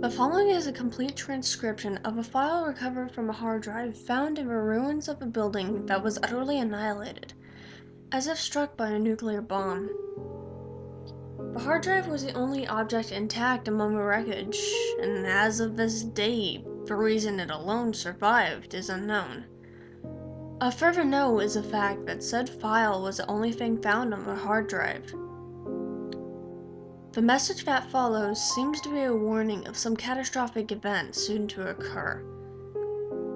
The following is a complete transcription of a file recovered from a hard drive found in the ruins of a building that was utterly annihilated, as if struck by a nuclear bomb. The hard drive was the only object intact among the wreckage, and as of this day, the reason it alone survived is unknown. A further note is the fact that said file was the only thing found on the hard drive. The message that follows seems to be a warning of some catastrophic event soon to occur.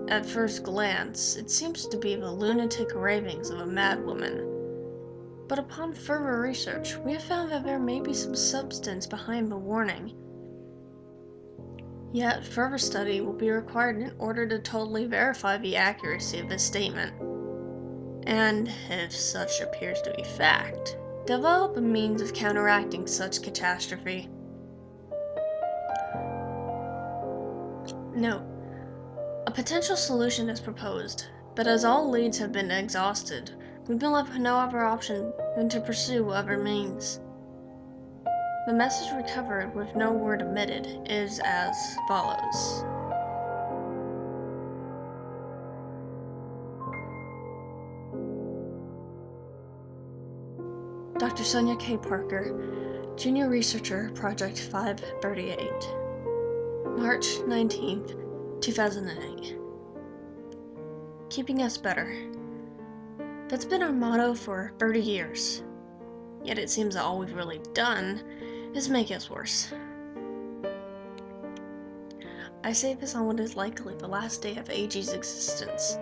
At first glance, it seems to be the lunatic ravings of a madwoman. But upon further research, we have found that there may be some substance behind the warning. Yet, further study will be required in order to totally verify the accuracy of this statement. And, if such appears to be fact, develop a means of counteracting such catastrophe. Note: a potential solution is proposed, but as all leads have been exhausted, we've been left with no other option than to pursue other means. The message recovered with no word omitted is as follows. Dr. Sonia K. Parker, Junior Researcher, Project 538. March 19th, 2008. Keeping us better. That's been our motto for 30 years. Yet it seems that all we've really done is make us worse. I say this on what is likely the last day of AG's existence.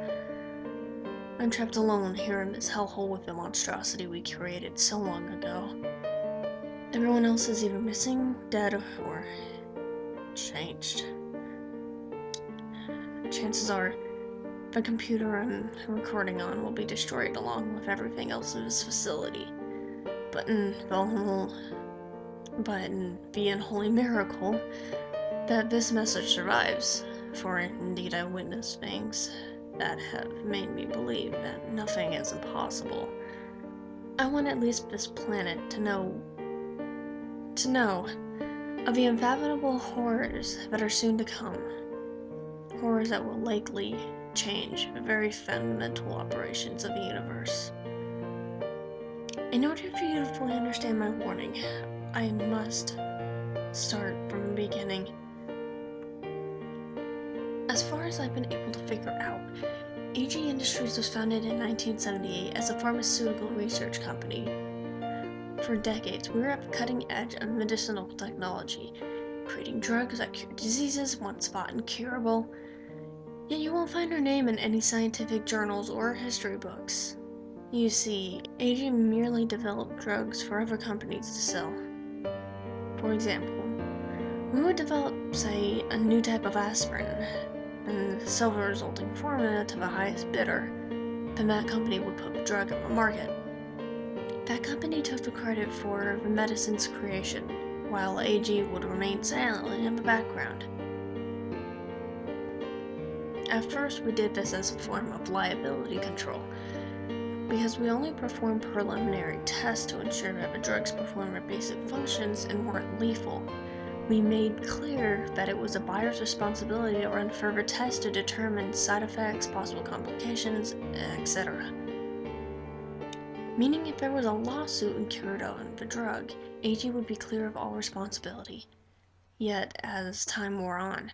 I'm trapped alone here in this hellhole with the monstrosity we created so long ago. Everyone else is either missing, dead, or changed. Chances are the computer I'm recording on will be destroyed along with everything else in this facility. But in the unholy miracle that this message survives, for indeed I witnessed things that have made me believe that nothing is impossible. I want at least this planet to know of the unfathomable horrors that are soon to come. Horrors that will likely change the very fundamental operations of the universe. In order for you to fully understand my warning, I must start from the beginning. As far as I've been able to figure out, AG Industries was founded in 1978 as a pharmaceutical research company. For decades, we were at the cutting edge of medicinal technology, creating drugs that cure diseases once thought incurable. Yet you won't find our name in any scientific journals or history books. You see, AG merely developed drugs for other companies to sell. For example, we would develop, say, a new type of aspirin, and sell the resulting formula to the highest bidder. Then that company would put the drug on the market. That company took the credit for the medicine's creation, while AG would remain silently in the background. At first, we did this as a form of liability control, because we only performed preliminary tests to ensure that the drugs performed their basic functions and weren't lethal. We made clear that it was a buyer's responsibility to run further tests to determine side effects, possible complications, etc. Meaning if there was a lawsuit incurred on the drug, AG would be clear of all responsibility. Yet, as time wore on,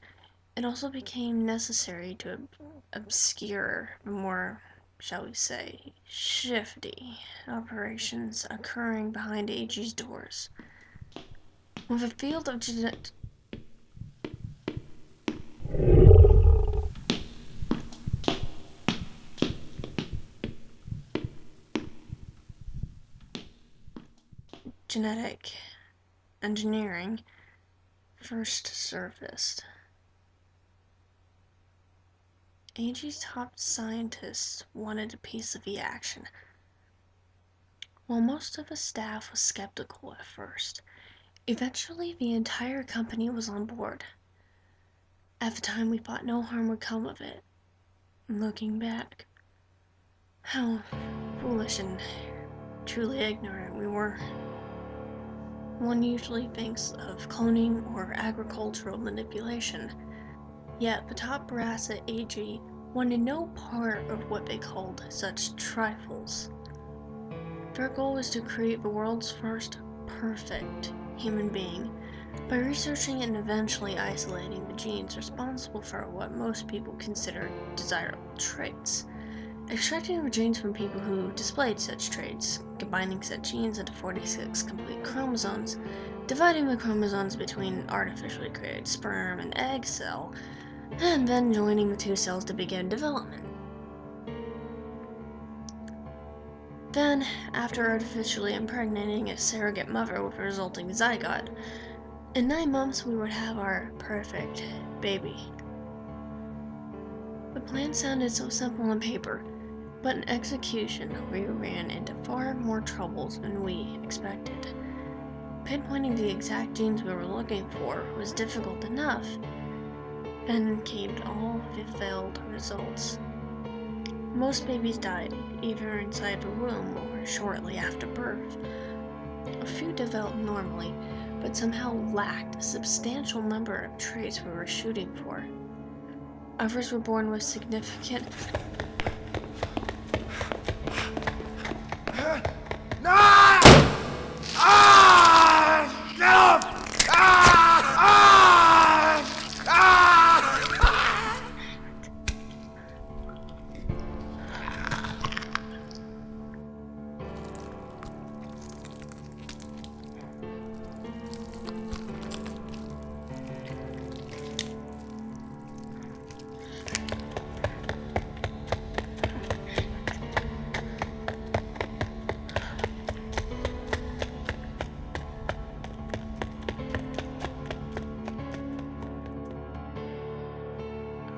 it also became necessary to obscure the more, shall we say, shifty operations occurring behind AG's doors. With a field of genetic engineering first surfaced, AG's top scientists wanted a piece of the action. While most of the staff was skeptical at first, eventually the entire company was on board. At the time, we thought no harm would come of it. Looking back, how foolish and truly ignorant we were. one usually thinks of cloning or agricultural manipulation. Yet the top brass at AG wanted no part of what they called such trifles. Their goal was to create the world's first perfect human being by researching and eventually isolating the genes responsible for what most people consider desirable traits. Extracting the genes from people who displayed such traits, combining said genes into 46 complete chromosomes, dividing the chromosomes between artificially created sperm and egg cell, and then joining the two cells to begin development. Then, after artificially impregnating a surrogate mother with a resulting zygote, in 9 months we would have our perfect baby. The plan sounded so simple on paper, but in execution we ran into far more troubles than we expected. Pinpointing the exact genes we were looking for was difficult enough, then came all the failed results. Most babies died, either inside the womb or shortly after birth. A few developed normally, but somehow lacked a substantial number of traits we were shooting for. Others were born with significant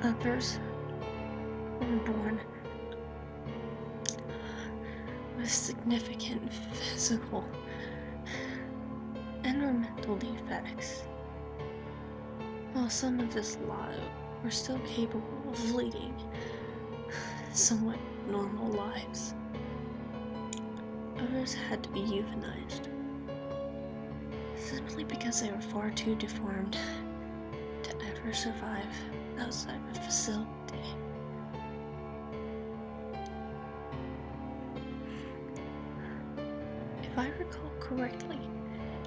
others were born with significant physical and or mental defects, while some of this lot were still capable of leading somewhat normal lives. Others had to be euthanized, simply because they were far too deformed to ever survive outside the facility. If I recall correctly,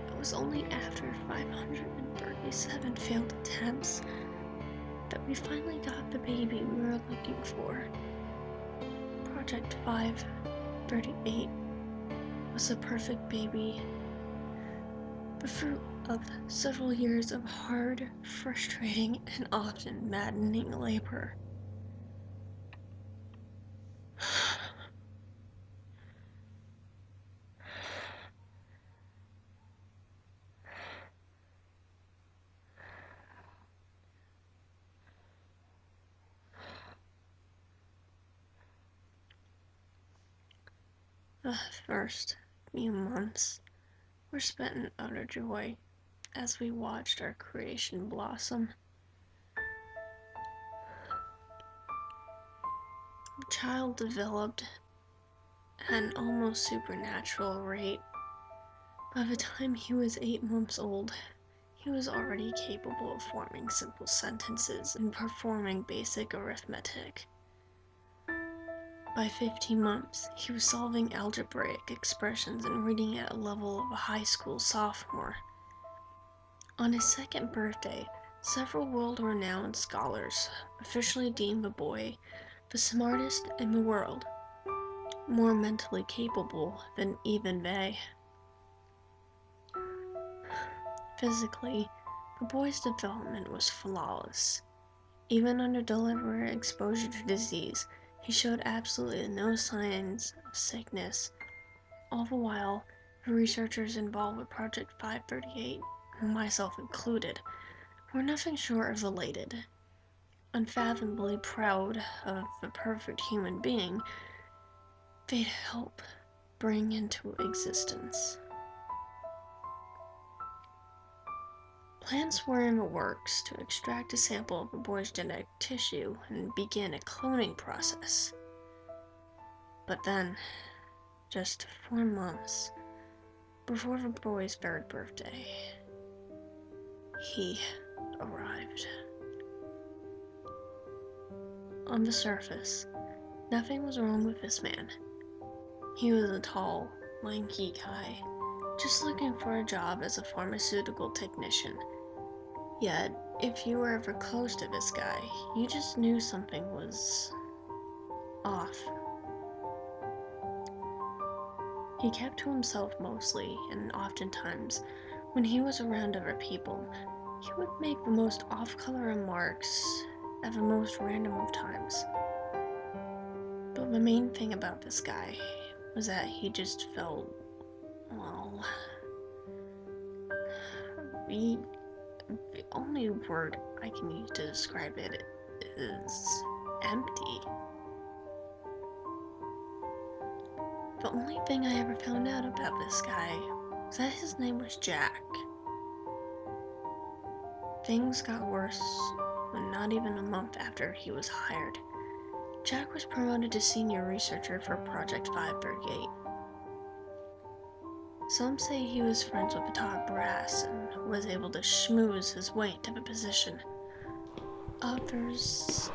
it was only after 537 failed attempts that we finally got the baby we were looking for. Project 538 was a perfect baby, the fruit of several years of hard, frustrating, and often maddening labor. The first few months were spent in utter joy as we watched our creation blossom. The child developed at an almost supernatural rate. By the time he was 8 months old, he was already capable of forming simple sentences and performing basic arithmetic. By 15 months, he was solving algebraic expressions and reading at a level of a high school sophomore. On his 2nd birthday, several world-renowned scholars officially deemed the boy the smartest in the world, more mentally capable than even they. Physically, the boy's development was flawless. Even under deliberate exposure to disease, he showed absolutely no signs of sickness. All the while, the researchers involved with Project 538, myself included, were nothing short of elated. Unfathomably proud of the perfect human being they'd help bring into existence. Plans were in the works to extract a sample of the boy's genetic tissue and begin a cloning process. But then, just 4 months, before the boy's third birthday, he arrived. On the surface, nothing was wrong with this man. He was a tall, lanky guy, just looking for a job as a pharmaceutical technician. Yet, if you were ever close to this guy, you just knew something was off. He kept to himself mostly, and oftentimes, when he was around other people, he would make the most off-color remarks at the most random of times. But the main thing about this guy was that he just felt, well, the only word I can use to describe it is empty. The only thing I ever found out about this guy was that his name was Jack. Things got worse when not even a month after he was hired, Jack was promoted to senior researcher for Project 538. Some say he was friends with the top brass and was able to schmooze his way to the position. Others...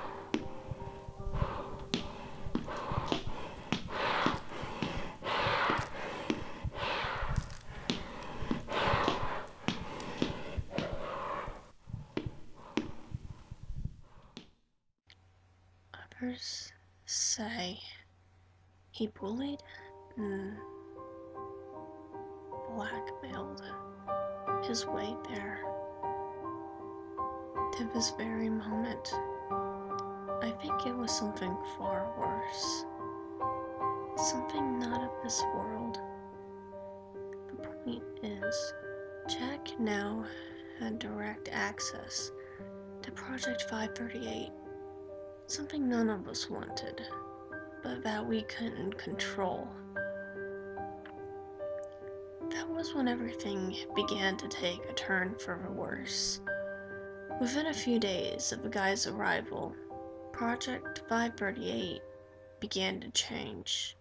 Others say he bullied and blackmailed his way there. To this very moment, I think it was something far worse. Something not of this world. The point is, Jack now had direct access to Project 538. Something none of us wanted, but that we couldn't control. That was when everything began to take a turn for the worse. Within a few days of the guy's arrival, Project 538 began to change.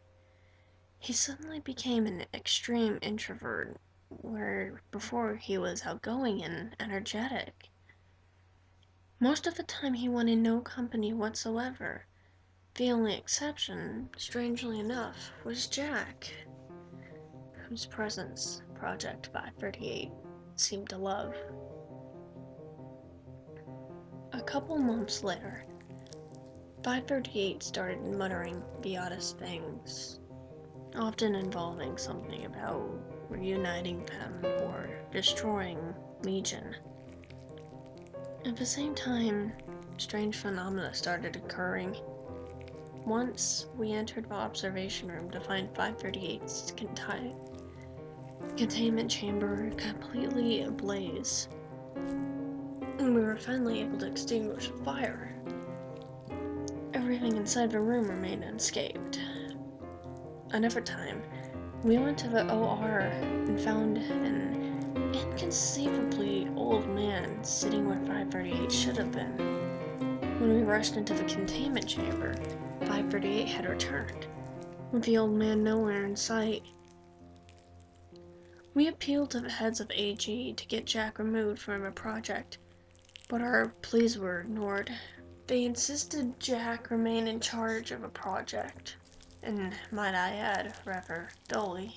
He suddenly became an extreme introvert, where before he was outgoing and energetic. Most of the time he wanted no company whatsoever. The only exception, strangely enough, was Jack, whose presence Project 538 seemed to love. A couple months later, 538 started muttering the oddest things, often involving something about reuniting them or destroying Legion. At the same time, strange phenomena started occurring. Once, we entered the observation room to find 538's containment chamber completely ablaze, and we were finally able to extinguish the fire. Everything inside the room remained unscathed. Another time, we went to the OR and found an inconceivably old man sitting where 538 should have been. When we rushed into the containment chamber, 538 had returned, with the old man nowhere in sight. We appealed to the heads of AG to get Jack removed from the project, but our pleas were ignored. They insisted Jack remain in charge of a project, and might I add, rather dully.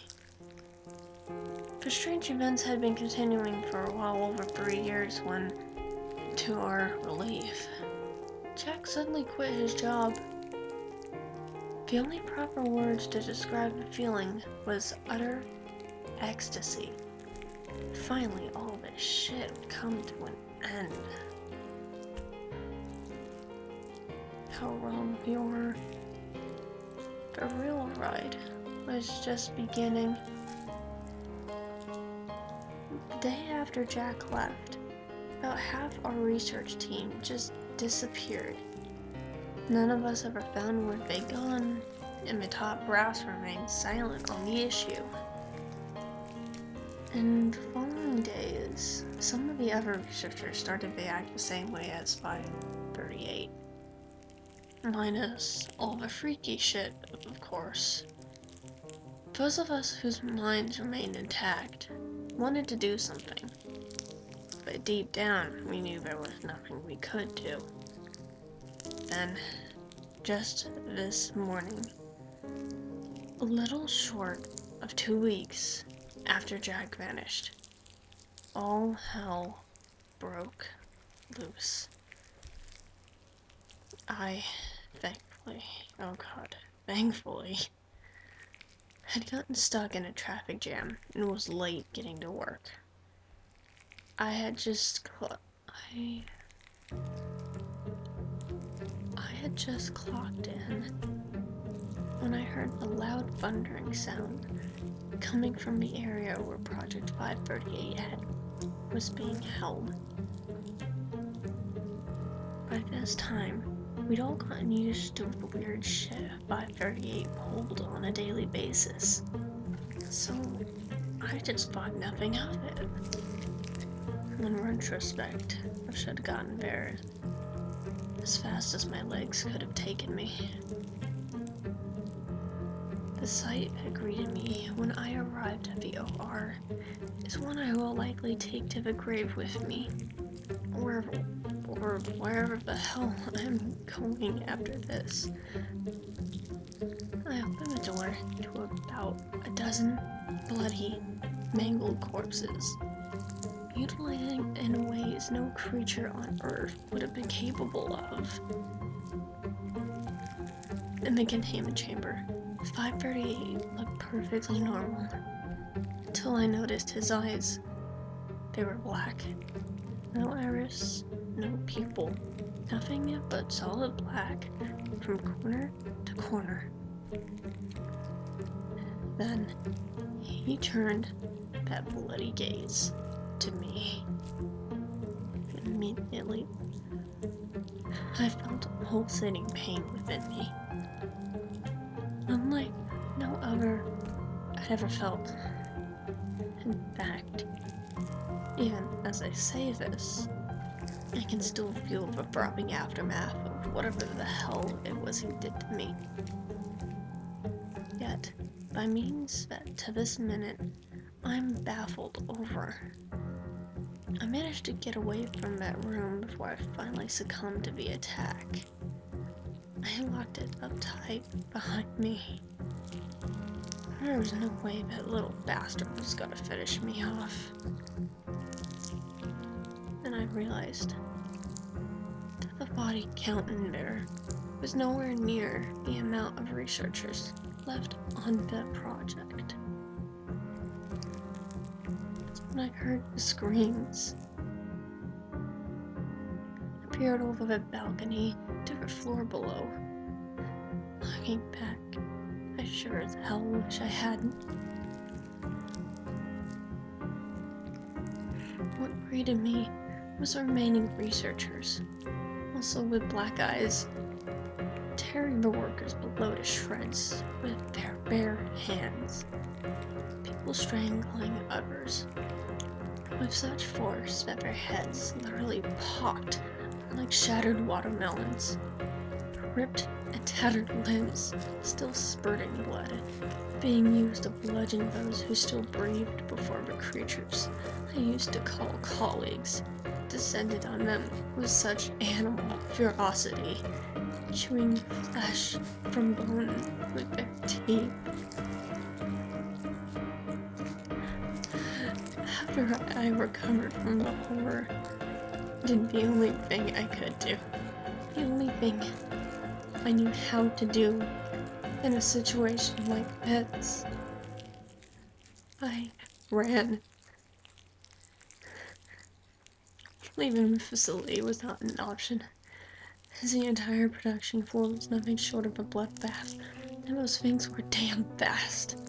The strange events had been continuing for a while over 3 years when, to our relief, Jack suddenly quit his job. The only proper words to describe the feeling was utter ecstasy. Finally, all this shit would come to an end. How wrong we were. The real ride was just beginning. The day after Jack left, about half our research team just disappeared. None of us ever found where they'd gone, and the top brass remained silent on the issue. In the following days, some of the other researchers started to act the same way as 538. Minus all the freaky shit, of course. Those of us whose minds remained intact wanted to do something, but deep down we knew there was nothing we could do. Then, just this morning, a little short of 2 weeks after Jack vanished, all hell broke loose. I, thankfully, had gotten stuck in a traffic jam and was late getting to work. I had just clocked in when I heard a loud thundering sound coming from the area where Project 538 was being held. By this time, we'd all gotten used to the weird shit 538 pulled on a daily basis, so I just thought nothing of it. In retrospect, I should have gotten there as fast as my legs could have taken me. The sight that greeted me when I arrived at the OR is one I will likely take to the grave with me, or wherever the hell I'm going after this. I opened the door to about a dozen bloody, mangled corpses, mutilating in ways no creature on Earth would have been capable of. In the containment chamber, 538 looked perfectly normal, until I noticed his eyes. They were black. No iris, no pupil, nothing but solid black from corner to corner. Then, he turned that bloody gaze to me. Immediately, I felt a pulsating pain within me, unlike no other I'd ever felt. In fact, even as I say this, I can still feel the throbbing aftermath of whatever the hell it was he did to me. Yet, by means that to this minute I'm baffled over, I managed to get away from that room before I finally succumbed to the attack. I locked it up tight behind me. There was no way that little bastard was gonna finish me off. Then I realized that the body count in there was nowhere near the amount of researchers left on that project. That's when I heard the screams. I peered over the balcony to the floor below. Looking back, I sure as hell wish I hadn't. What greeted me was the remaining researchers, also with black eyes, tearing the workers below to shreds with their bare hands. People strangling others with such force that their heads literally popped like shattered watermelons. Ripped and tattered limbs, still spurting blood, being used to bludgeon those who still breathed before the creatures I used to call colleagues descended on them with such animal ferocity, chewing flesh from bone with their teeth. After I recovered from the horror, I did the only thing I could do. The only thing I knew how to do in a situation like this. I ran. Leaving the facility was not an option, as the entire production floor was nothing short of a bloodbath, and those things were damn fast.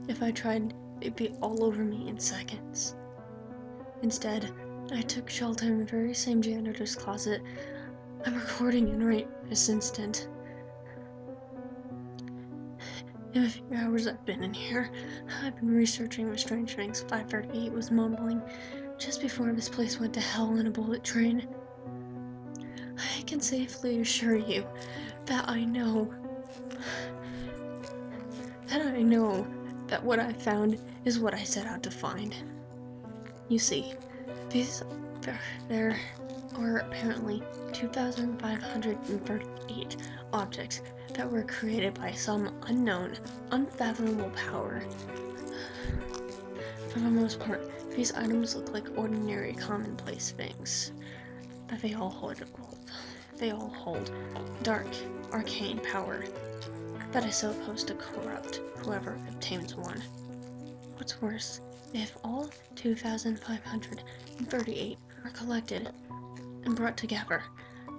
If I tried, they'd be all over me in seconds. Instead, I took shelter in the very same janitor's closet I'm recording in right this instant. In the few hours I've been in here, I've been researching the strange things 538 was mumbling just before this place went to hell in a bullet train. I can safely assure you that I know I know that what I found is what I set out to find. You see, there are apparently 2,538 objects that were created by some unknown, unfathomable power. For the most part, these items look like ordinary, commonplace things, but they all hold dark, arcane power that is supposed to corrupt whoever obtains one. What's worse, if all 2,538 are collected and brought together,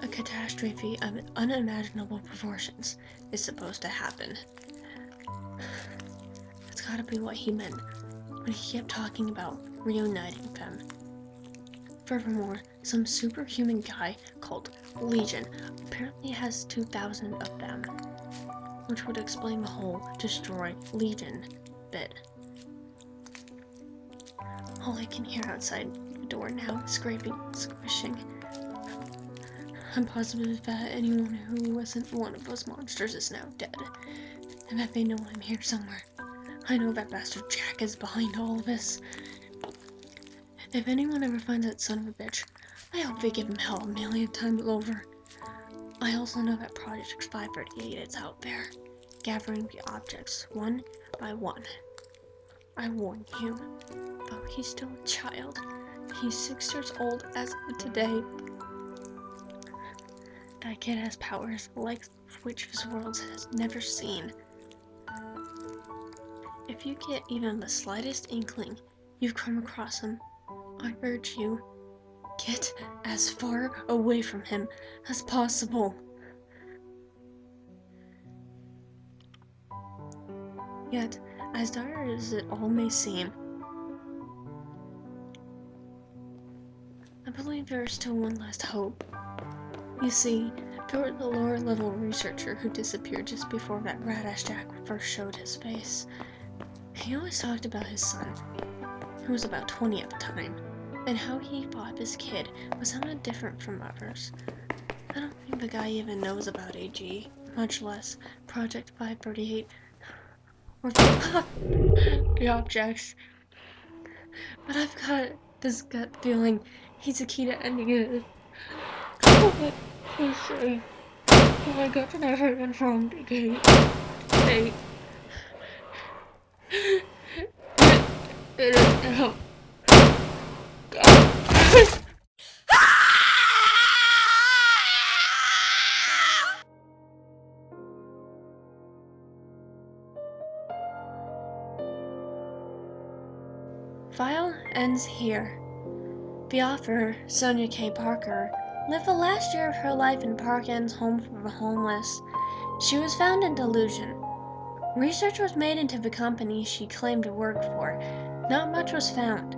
a catastrophe of unimaginable proportions is supposed to happen. That's gotta be what he meant when he kept talking about reuniting them. Furthermore, some superhuman guy called Legion apparently has 2,000 of them, which would explain the whole destroy Legion bit. All I can hear outside the door now is scraping, squishing. I'm positive that anyone who wasn't one of those monsters is now dead, and that they know I'm here somewhere. I know that bastard Jack is behind all of this. If anyone ever finds that son of a bitch, I hope they give him hell a million times over. I also know that Project 538 is out there, gathering the objects one by one. I warn you, though he's still a child, he's 6 years old as of today. That kid has powers like which this world has never seen. If you get even the slightest inkling you've come across him, I urge you, get as far away from him as possible. Yet, as dire as it all may seem, I believe there is still one last hope. You see, there was the lower-level researcher who disappeared just before that rat-ass Jack first showed his face. He always talked about his son, who was about 20 at the time, and how he thought this kid was somewhat different from others. I don't think the guy even knows about AG, much less Project 538 or the objects. But I've got this gut feeling he's the key to ending it. What I say? Oh my god, I heard it wrong, Gate. It is now. File ends here. The author, Sonia K. Parker, lived the last year of her life in Park End's home for the homeless. She was found in delusion. Research was made into the company she claimed to work for. Not much was found.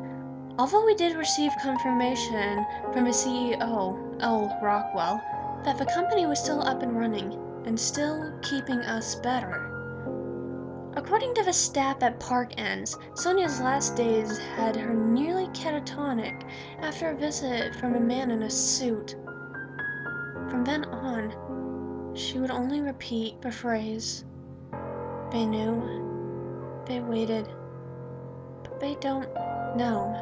Although we did receive confirmation from the CEO, L. Rockwell, that the company was still up and running, and still keeping us better. According to the staff at Park Ends, Sonia's last days had her nearly catatonic after a visit from a man in a suit. From then on, she would only repeat the phrase, "They knew, they waited, but they don't know."